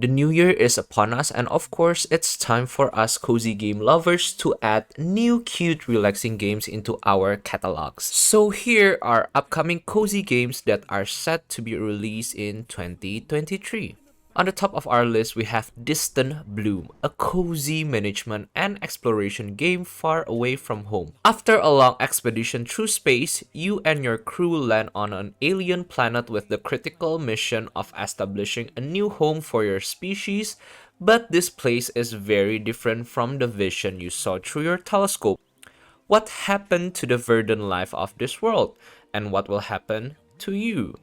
The new year is upon us, and of course, it's time for us cozy game lovers to add new cute relaxing games into our catalogs. So here are upcoming cozy games that are set to be released in 2023. On the top of our list, we have Distant Bloom, a cozy management and exploration game far away from home. After a long expedition through space, you and your crew land on an alien planet with the critical mission of establishing a new home for your species, but this place is very different from the vision you saw through your telescope. What happened to the verdant life of this world, and what will happen to you?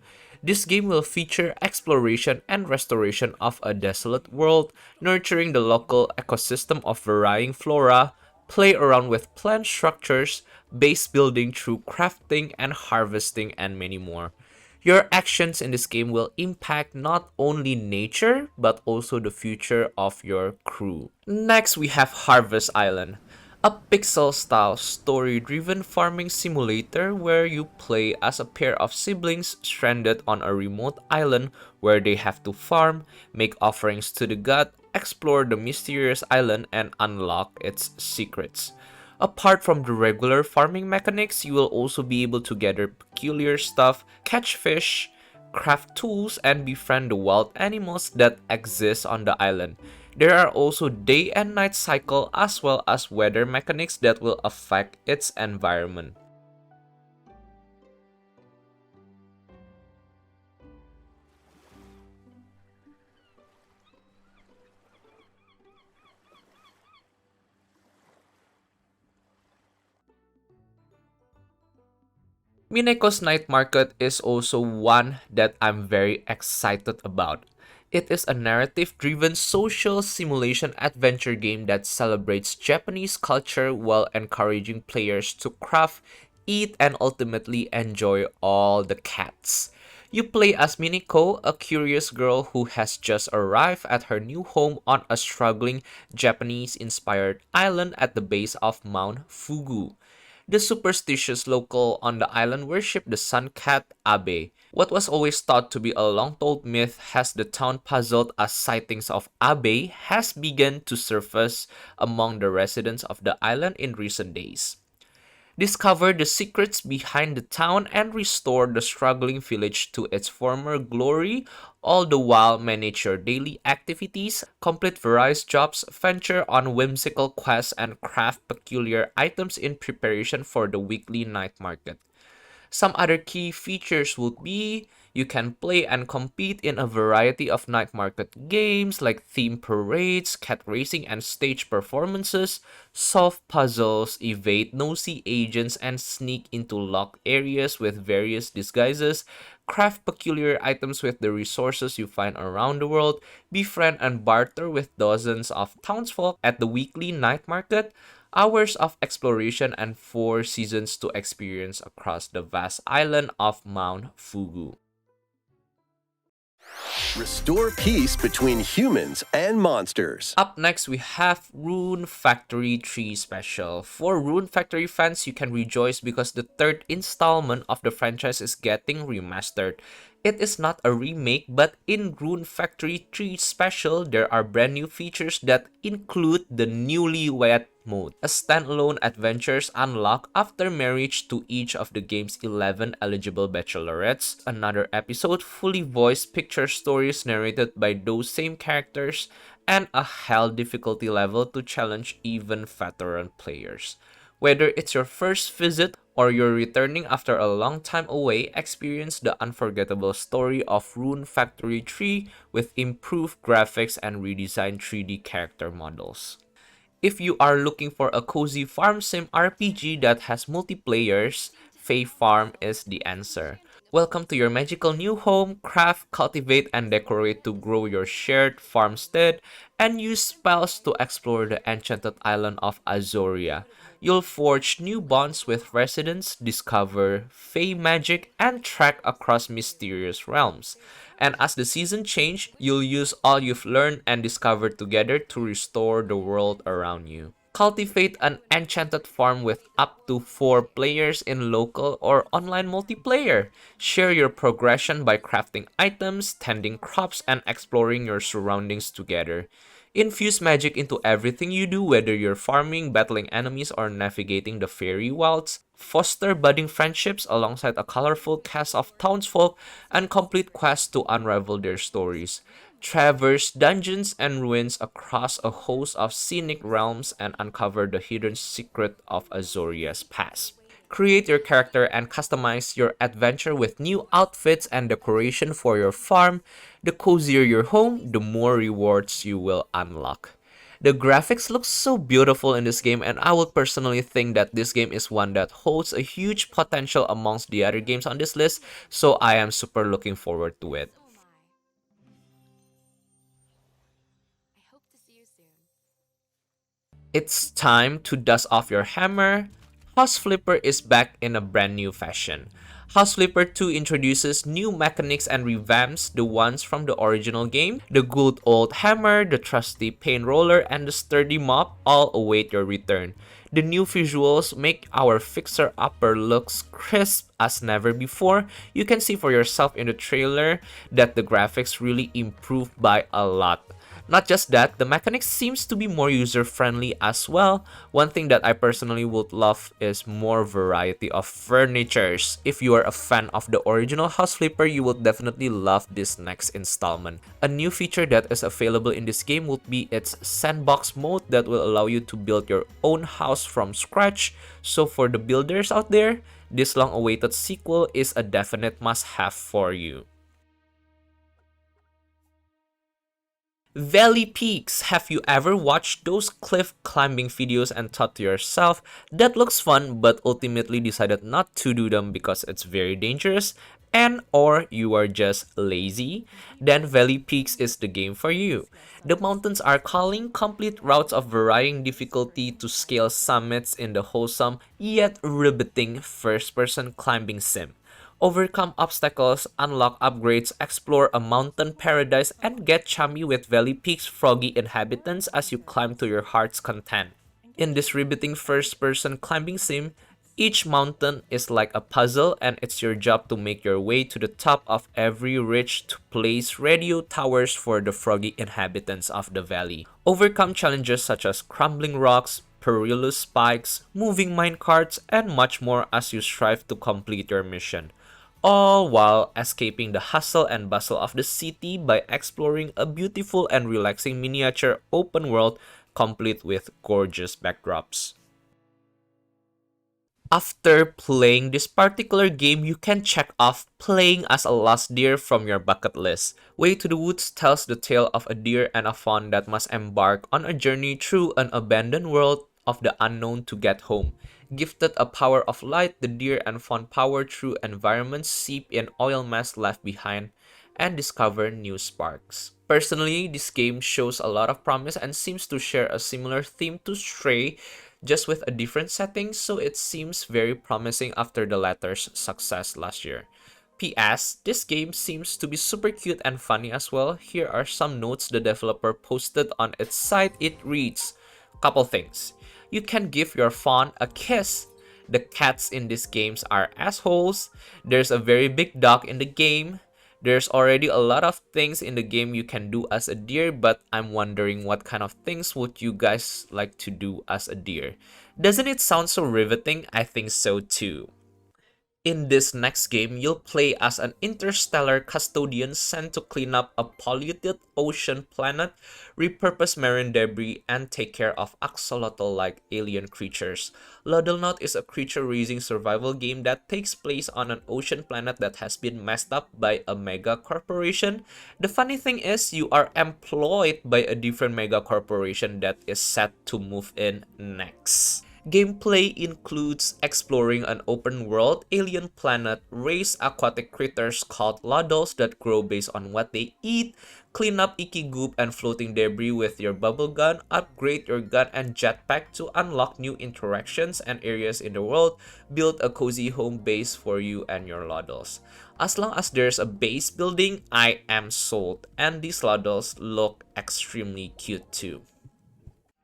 This game will feature exploration and restoration of a desolate world, nurturing the local ecosystem of varying flora, play around with plant structures, base building through crafting and harvesting, and many more. Your actions in this game will impact not only nature, but also the future of your crew. Next, we have Harvest Island, a pixel-style story-driven farming simulator where you play as a pair of siblings stranded on a remote island where they have to farm, make offerings to the god, explore the mysterious island, and unlock its secrets. Apart from the regular farming mechanics, you will also be able to gather peculiar stuff, catch fish, craft tools, and befriend the wild animals that exist on the island. There are also day and night cycle as well as weather mechanics that will affect its environment. Mineko's Night Market is also one that I'm very excited about. It is a narrative-driven social simulation adventure game that celebrates Japanese culture while encouraging players to craft, eat, and ultimately enjoy all the cats. You play as Mineko, a curious girl who has just arrived at her new home on a struggling Japanese-inspired island at the base of Mount Fugu. The superstitious local on the island worship the sun cat Abe. What was always thought to be a long-told myth has the town puzzled as sightings of Abe has begun to surface among the residents of the island in recent days. Discover the secrets behind the town and restore the struggling village to its former glory, all the while manage your daily activities, complete various jobs, venture on whimsical quests, and craft peculiar items in preparation for the weekly night market. Some other key features would be you can play and compete in a variety of night market games like theme parades, cat racing, and stage performances, solve puzzles, evade nosy agents, and sneak into locked areas with various disguises, craft peculiar items with the resources you find around the world, befriend and barter with dozens of townsfolk at the weekly night market, hours of exploration, and 4 seasons to experience across the vast island of Mount Fugu. Restore peace between humans and monsters. Up next, we have Rune Factory 3 Special. For Rune Factory fans, you can rejoice because the third installment of the franchise is getting remastered. It is not a remake, but in Rune Factory 3 Special, there are brand new features that include the newlywed mode, a standalone adventures unlocked after marriage to each of the game's 11 eligible bachelorettes, another episode fully voiced picture stories narrated by those same characters, and a hell difficulty level to challenge even veteran players. Whether it's your first visit or you're returning after a long time away, experience the unforgettable story of Rune Factory 3 with improved graphics and redesigned 3D character models. If you are looking for a cozy farm sim RPG that has multiplayers, Fae Farm is the answer. Welcome to your magical new home. Craft, cultivate, and decorate to grow your shared farmstead, and use spells to explore the enchanted island of Azoria. You'll forge new bonds with residents, discover Fae magic, and trek across mysterious realms. And as the season change, you'll use all you've learned and discovered together to restore the world around you. Cultivate an enchanted farm with up to 4 players in local or online multiplayer. Share your progression by crafting items, tending crops, and exploring your surroundings together. Infuse magic into everything you do, whether you're farming, battling enemies, or navigating the fairy wilds. Foster budding friendships alongside a colorful cast of townsfolk and complete quests to unravel their stories. Traverse dungeons and ruins across a host of scenic realms and uncover the hidden secret of Azoria's past. Create your character and customize your adventure with new outfits and decoration for your farm. The cozier your home, the more rewards you will unlock. The graphics look so beautiful in this game, and I would personally think that this game is one that holds a huge potential amongst the other games on this list, so I am super looking forward to it. It's time to dust off your hammer. House Flipper is back in a brand new fashion. House Flipper 2 introduces new mechanics and revamps the ones from the original game. The good old hammer, the trusty paint roller, and the sturdy mop all await your return. The new visuals make our fixer-upper looks crisp as never before. You can see for yourself in the trailer that the graphics really improved by a lot. Not just that, the mechanics seems to be more user-friendly as well. One thing that I personally would love is more variety of furnitures. If you are a fan of the original House Flipper, you will definitely love this next installment. A new feature that is available in this game would be its sandbox mode that will allow you to build your own house from scratch. So for the builders out there, this long-awaited sequel is a definite must-have for you. Valley Peaks. Have you ever watched those cliff climbing videos and thought to yourself, that looks fun, but ultimately decided not to do them because it's very dangerous? And or you are just lazy? Then Valley Peaks is the game for you. The mountains are calling, complete routes of varying difficulty to scale summits in the wholesome yet riveting first-person climbing sim. Overcome obstacles, unlock upgrades, explore a mountain paradise, and get chummy with Valley Peak's froggy inhabitants as you climb to your heart's content. In this riveting first-person climbing sim, each mountain is like a puzzle, and it's your job to make your way to the top of every ridge to place radio towers for the froggy inhabitants of the valley. Overcome challenges such as crumbling rocks, perilous spikes, moving minecarts, and much more as you strive to complete your mission, all while escaping the hustle and bustle of the city by exploring a beautiful and relaxing miniature open world complete with gorgeous backdrops. After playing this particular game, you can check off playing as a lost deer from your bucket list. Way to the Woods tells the tale of a deer and a fawn that must embark on a journey through an abandoned world of the unknown to get home. Gifted a power of light, the deer and fawn power through environments, seep in oil mess left behind, and discover new sparks. Personally, this game shows a lot of promise and seems to share a similar theme to Stray, just with a different setting, so it seems very promising after the latter's success last year. PS, this game seems to be super cute and funny as well. Here are some notes the developer posted on its site. It reads, couple things. You can give your fawn a kiss. The cats in these games are assholes. There's a very big dog in the game. There's already a lot of things in the game you can do as a deer, but I'm wondering what kind of things would you guys like to do as a deer? Doesn't it sound so riveting? I think so too. In this next game, you'll play as an interstellar custodian sent to clean up a polluted ocean planet, repurpose marine debris, and take care of axolotl-like alien creatures. Lodelnaut is a creature-raising survival game that takes place on an ocean planet that has been messed up by a mega corporation. The funny thing is, you are employed by a different mega corporation that is set to move in next. Gameplay includes exploring an open-world alien planet, raise aquatic critters called Lodels that grow based on what they eat, clean up icky goop and floating debris with your bubble gun, upgrade your gun and jetpack to unlock new interactions and areas in the world, build a cozy home base for you and your Lodels. As long as there's a base building, I am sold, and these Lodels look extremely cute too.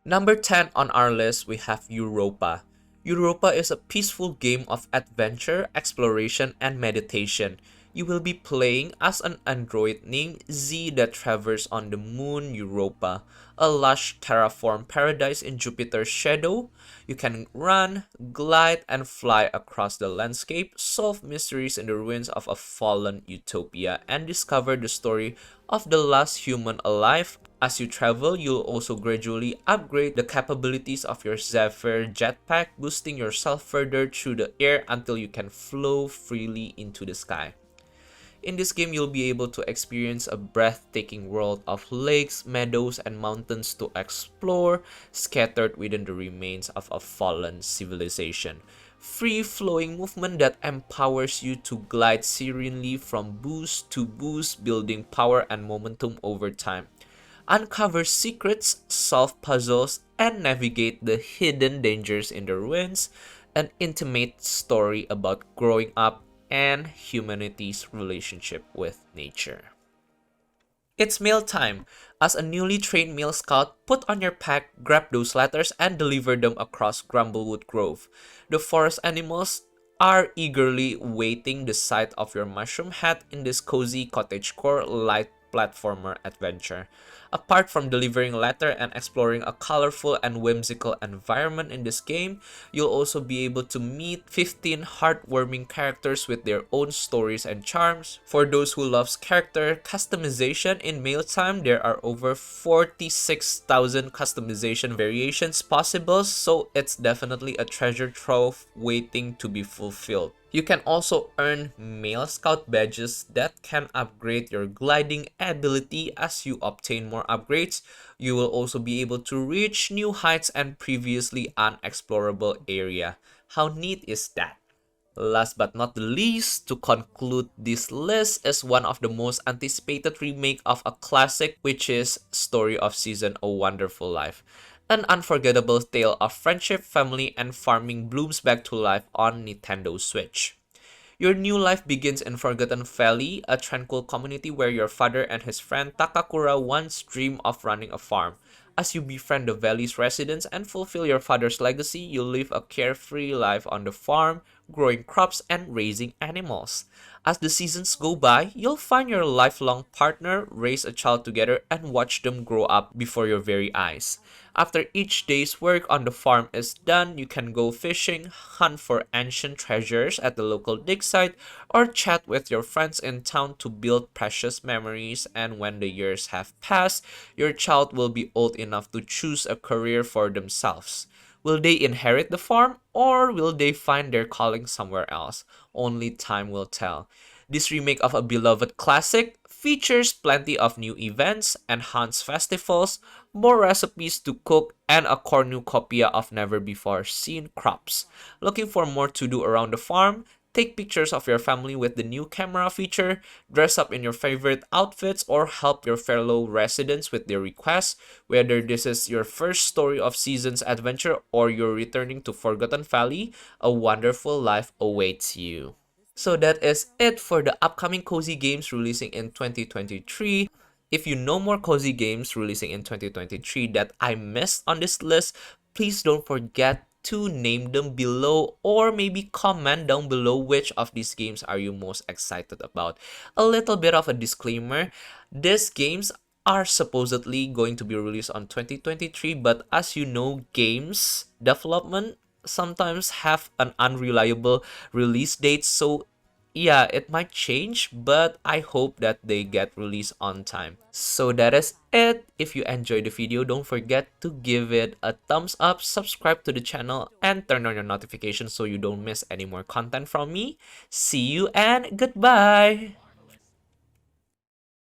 Number 10 on our list, we have Europa. Europa is a peaceful game of adventure, exploration, and meditation. You will be playing as an android named Z that traverses on the moon Europa, a lush terraform paradise in Jupiter's shadow. You can run, glide, and fly across the landscape, solve mysteries in the ruins of a fallen utopia, and discover the story of the last human alive. As you travel, you'll also gradually upgrade the capabilities of your Zephyr jetpack, boosting yourself further through the air until you can flow freely into the sky. In this game, you'll be able to experience a breathtaking world of lakes, meadows, and mountains to explore, scattered within the remains of a fallen civilization. Free-flowing movement that empowers you to glide serenely from boost to boost, building power and momentum over time. Uncover secrets, solve puzzles, and navigate the hidden dangers in the ruins, an intimate story about growing up and humanity's relationship with nature. It's meal time. As a newly trained meal scout, put on your pack, grab those letters, and deliver them across Grumblewood Grove. The forest animals are eagerly waiting the sight of your mushroom hat in this cozy cottagecore light platformer adventure. Apart from delivering letter and exploring a colorful and whimsical environment in this game, you'll also be able to meet 15 heartwarming characters with their own stories and charms. For those who loves character customization in Mailtime, there are over 46,000 customization variations possible, so it's definitely a treasure trove waiting to be fulfilled. You can also earn Mail Scout badges that can upgrade your gliding ability as you obtain more upgrades. You will also be able to reach new heights and previously unexplorable area. How neat is that? Last but not the least, to conclude this list is one of the most anticipated remake of a classic, which is Story of Season: A Wonderful Life. An unforgettable tale of friendship, family, and farming blooms back to life on Nintendo Switch. Your new life begins in Forgotten Valley, a tranquil community where your father and his friend Takakura once dreamed of running a farm. As you befriend the valley's residents and fulfill your father's legacy, you live a carefree life on the farm, growing crops and raising animals. As the seasons go by, you'll find your lifelong partner, raise a child together, and watch them grow up before your very eyes. After each day's work on the farm is done, you can go fishing, hunt for ancient treasures at the local dig site, or chat with your friends in town to build precious memories. And when the years have passed, your child will be old enough to choose a career for themselves. Will they inherit the farm, or will they find their calling somewhere else? Only time will tell. This remake of a beloved classic features plenty of new events, enhanced festivals, more recipes to cook, and a cornucopia of never-before-seen crops. Looking for more to do around the farm? Take pictures of your family with the new camera feature, dress up in your favorite outfits, or help your fellow residents with their requests. Whether this is your first Story of Seasons adventure or you're returning to Forgotten Valley, a wonderful life awaits you. So that is it for the upcoming cozy games releasing in 2023. If you know more cozy games releasing in 2023 that I missed on this list, please don't forget to name them below, or maybe comment down below which of these games are you most excited about. A little bit of a disclaimer, these games are supposedly going to be released on 2023, but as you know, games development sometimes have an unreliable release date, so yeah, it might change, but I hope that they get released on time. So that is it. If you enjoyed the video, don't forget to give it a thumbs up, subscribe to the channel, and turn on your notifications so you don't miss any more content from me. See you and goodbye!